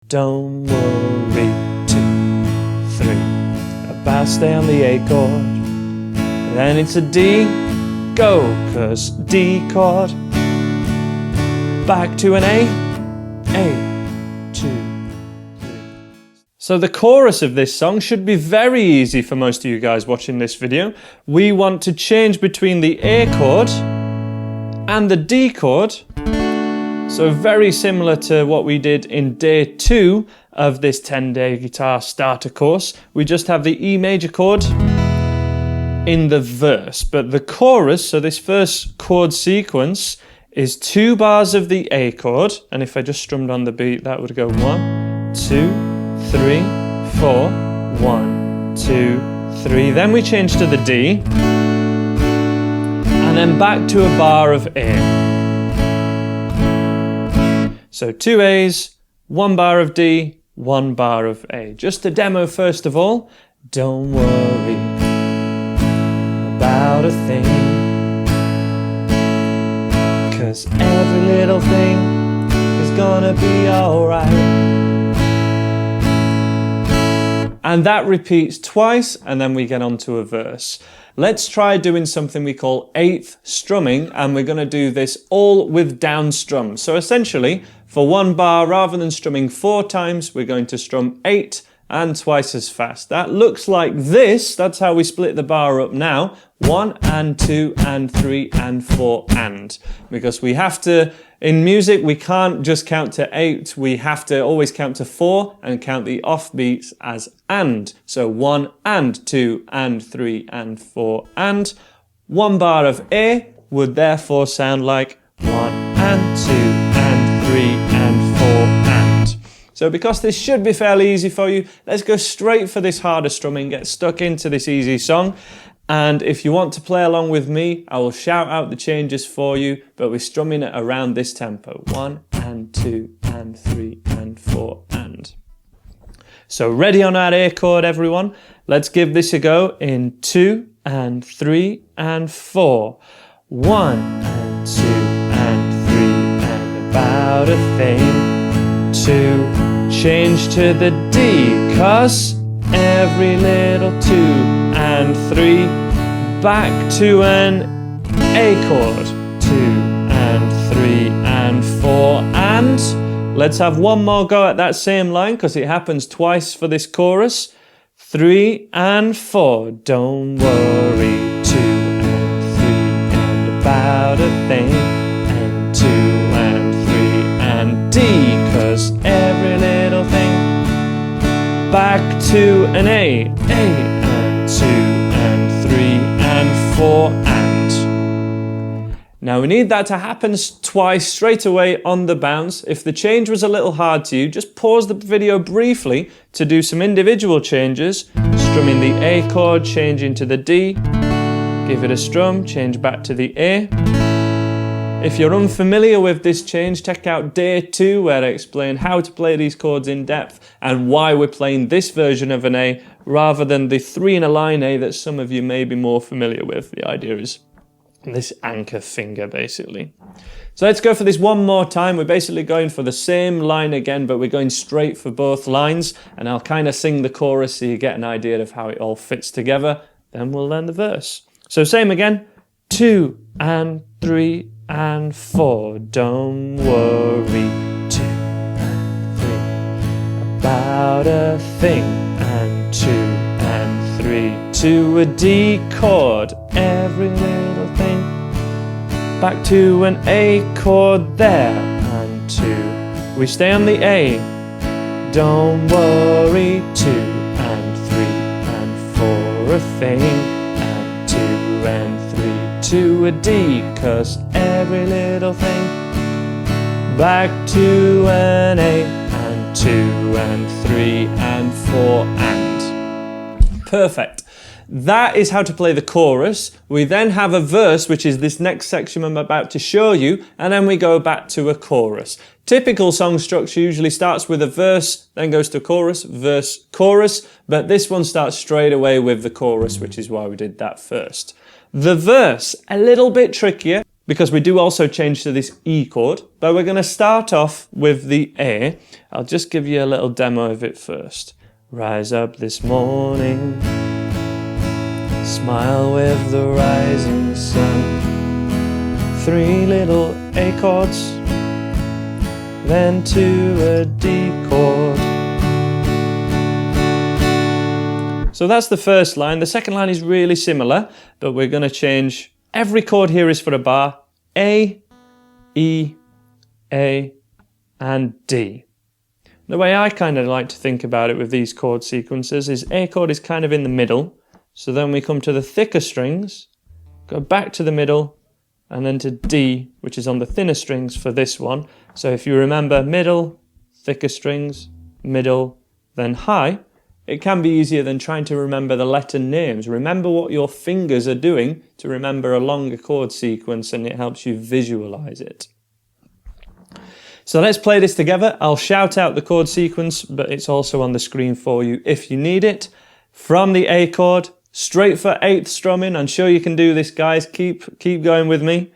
don't worry. 2, 3. About stay on the A chord. Then it's a D, go, 'cause D chord. Back to an A, 2, 3. So the chorus of this song should be very easy for most of you guys watching this video. We want to change between the A chord and the D chord. So very similar to what we did in day 2 of this 10-day guitar starter course. We just have the E major chord in the verse, but the chorus, so this first chord sequence, is 2 bars of the A chord, and if I just strummed on the beat, that would go 1, 2, 3, 4, 1, 2, 3. Then we change to the D, and then back to a bar of A. So 2 A's, 1 bar of D, 1 bar of A. Just to demo first of all, don't worry about a thing, 'cause every little thing is gonna be alright. And that repeats twice, and then we get onto a verse. Let's try doing something we call 8th strumming, and we're going to do this all with down strums. So essentially, for 1 bar, rather than strumming 4 times, we're going to strum 8 and twice as fast. That looks like this. That's how we split the bar up now. 1 and 2 and 3 and 4 and. Because we have to, in music, we can't just count to 8. We have to always count to 4 and count the offbeats as and. So 1 and 2 and 3 and 4 and. 1 bar of A would therefore sound like 1 and 2 and 3 and 4 and. So because this should be fairly easy for you, let's go straight for this harder strumming, get stuck into this easy song. And if you want to play along with me, I will shout out the changes for you, but we're strumming it around this tempo. 1 and 2 and 3 and 4 and. So ready on that A chord, everyone? Let's give this a go in 2 and 3 and 4. 1 and 2 and 3 and about a thing. 2, change to the D, 'cause every little 2 and 3, back to an A chord, 2 and 3 and 4 and. Let's have one more go at that same line because it happens twice for this chorus. 3 and 4, don't worry, 2 and 3 and about a thing, and 2 and 3 and D, 'cause every little thing, back to an A, and 2 and 3 and 4 and. Now we need that to happen twice straight away on the bounce. If the change was a little hard to you, just pause the video briefly to do some individual changes. Strumming the A chord, changing to the D, give it a strum, change back to the A. If you're unfamiliar with this change, check out day 2 where I explain how to play these chords in depth and why we're playing this version of an A rather than the 3 in a line A that some of you may be more familiar with. The idea is this anchor finger basically. So let's go for this one more time. We're basically going for the same line again, but we're going straight for both lines, and I'll kind of sing the chorus so you get an idea of how it all fits together. Then we'll learn the verse. So same again, 2 and 3 and 4, don't worry, 2 and 3, about a thing, and 2 and 3, to a D chord, every little thing, back to an A chord there, and 2, we stay on the A, don't worry, 2 and 3 and 4 a thing, and 2 and 3 to a D, 'cause every little thing, back to an A, and 2 and 3 and 4 and. Perfect. That is how to play the chorus. We then have a verse, which is this next section I'm about to show you, and then we go back to a chorus. Typical song structure usually starts with a verse, then goes to chorus, verse, chorus, but this one starts straight away with the chorus, which is why we did that first. The verse, a little bit trickier, because we do also change to this E chord, but we're going to start off with the A. I'll just give you a little demo of it first. Rise up this morning, smile with the rising sun. 3 little A chords, then to a D chord. So that's the first line. The second line is really similar, but we're going to change. Every chord here is for a bar. A, E, A, and D. The way I kind of like to think about it with these chord sequences is A chord is kind of in the middle. So then we come to the thicker strings, go back to the middle, and then to D, which is on the thinner strings for this one. So if you remember middle, thicker strings, middle, then high, it can be easier than trying to remember the letter names. Remember what your fingers are doing to remember a longer chord sequence, and it helps you visualize it. So let's play this together. I'll shout out the chord sequence, but it's also on the screen for you if you need it. From the A chord, straight for 8th strumming. I'm sure you can do this, guys. Keep going with me.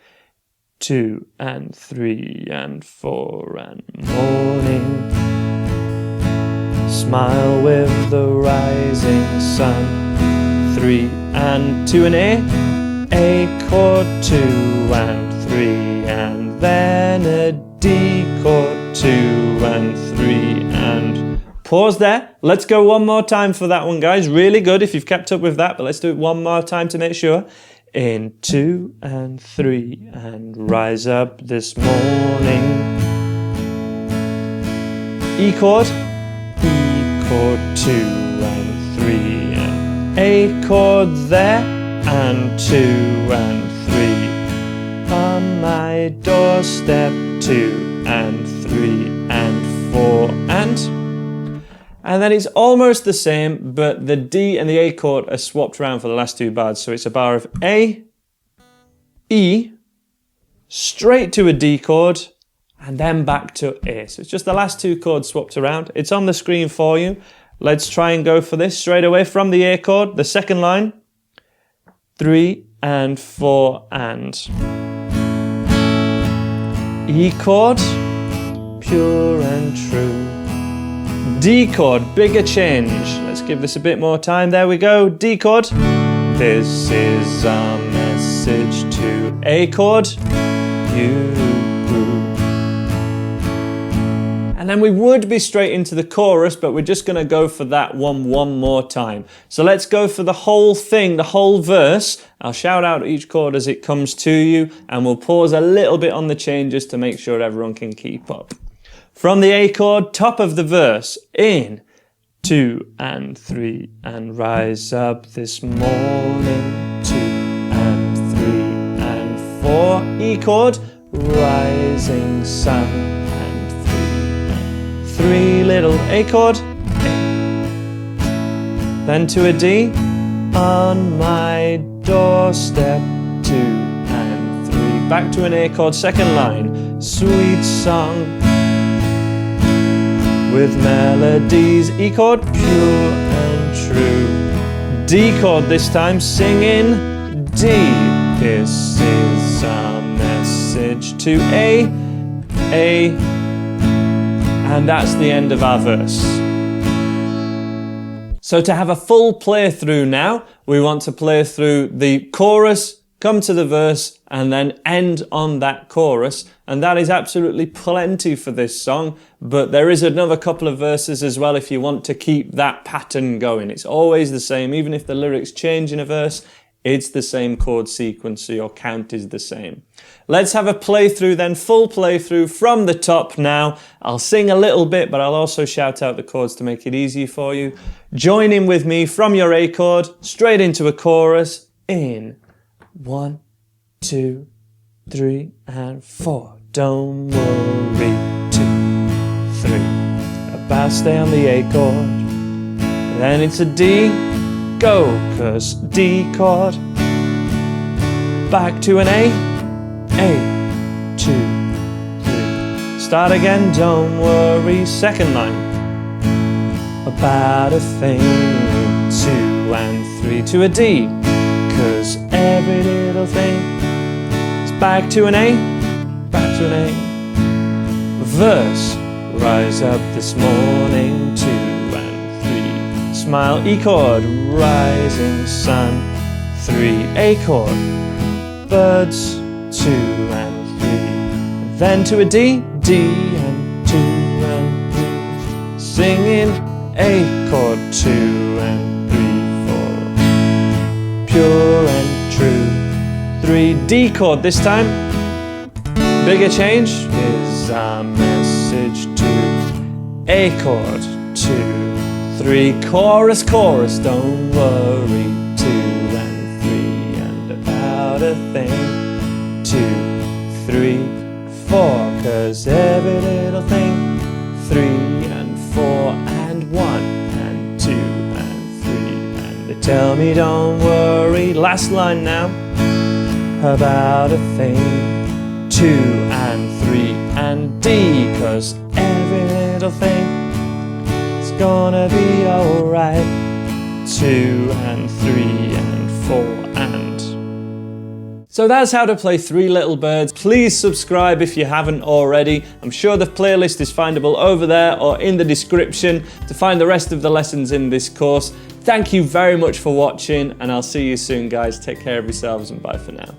2 and 3 and 4 and morning. Smile with the rising sun. 3 and 2 and A chord, 2 and 3, and then a D chord, 2 and 3, and pause there. Let's go one more time for that one, guys. Really good if you've kept up with that, but let's do it one more time to make sure. In 2 and 3 and rise up this morning. E chord, 2 and 3 and A chord there, and 2 and 3 on my doorstep, 2 and 3 and 4 and then it's almost the same, but the D and the A chord are swapped around for the last 2 bars. So it's a bar of A, E, straight to a D chord, and then back to A. So it's just the last 2 chords swapped around. It's on the screen for you. Let's try and go for this straight away from the A chord, the second line. 3 and 4 and E chord, pure and true. D chord, bigger change. Let's give this a bit more time. There we go. D chord. This is a message to A chord. You. And then we would be straight into the chorus, but we're just going to go for that one more time. So let's go for the whole thing, the whole verse. I'll shout out each chord as it comes to you, and we'll pause a little bit on the changes to make sure everyone can keep up. From the A chord, top of the verse, in 2 and 3 and rise up this morning. 2 and 3 and 4. E chord, rising sun, and 3 little A chord. Then to a D, on my doorstep, 2 and 3. Back to an A chord, second line, sweet song. With melodies, E chord, pure and true. D chord this time, singing D. This is a message to A, and that's the end of our verse. So to have a full playthrough now, we want to play through the chorus, come to the verse, and then end on that chorus. And that is absolutely plenty for this song, but there is another couple of verses as well if you want to keep that pattern going. It's always the same, even if the lyrics change in a verse, it's the same chord sequence, so your count is the same. Let's have a playthrough then, full playthrough from the top now. I'll sing a little bit, but I'll also shout out the chords to make it easy for you. Join in with me from your A chord, straight into a chorus, in 1, 2, 3 and 4. Don't worry, 2, 3. About stay on the A chord. Then it's a D, go, 'cause D chord. Back to an A, 2, 3. Start again, don't worry, second line. About a thing, 2 and 3 to a D, 'cause every little thing back to an A, back to an A. Verse, rise up this morning, 2 and 3. Smile, E chord, rising sun, 3, A chord. Birds, 2 and 3. Then to a D, D and 2 and 3. Singing, A chord, 2 and 3, 4. Pure and true, 3, D chord this time. Bigger change is a message to A chord, 2, 3. Chorus, chorus, don't worry, 2 and 3. And about a thing, 2, 3, 4. 'Cause every little thing, 3 and 4 and 1 and 2 and 3. And they tell me don't worry, last line now, about a thing, 2 and 3 and D. 'Cause every little thing is gonna be alright, 2 and 3 and 4 and. So that's how to play Three Little Birds. Please subscribe if you haven't already. I'm sure the playlist is findable over there or in the description to find the rest of the lessons in this course. Thank you very much for watching, and I'll see you soon, guys. Take care of yourselves and bye for now.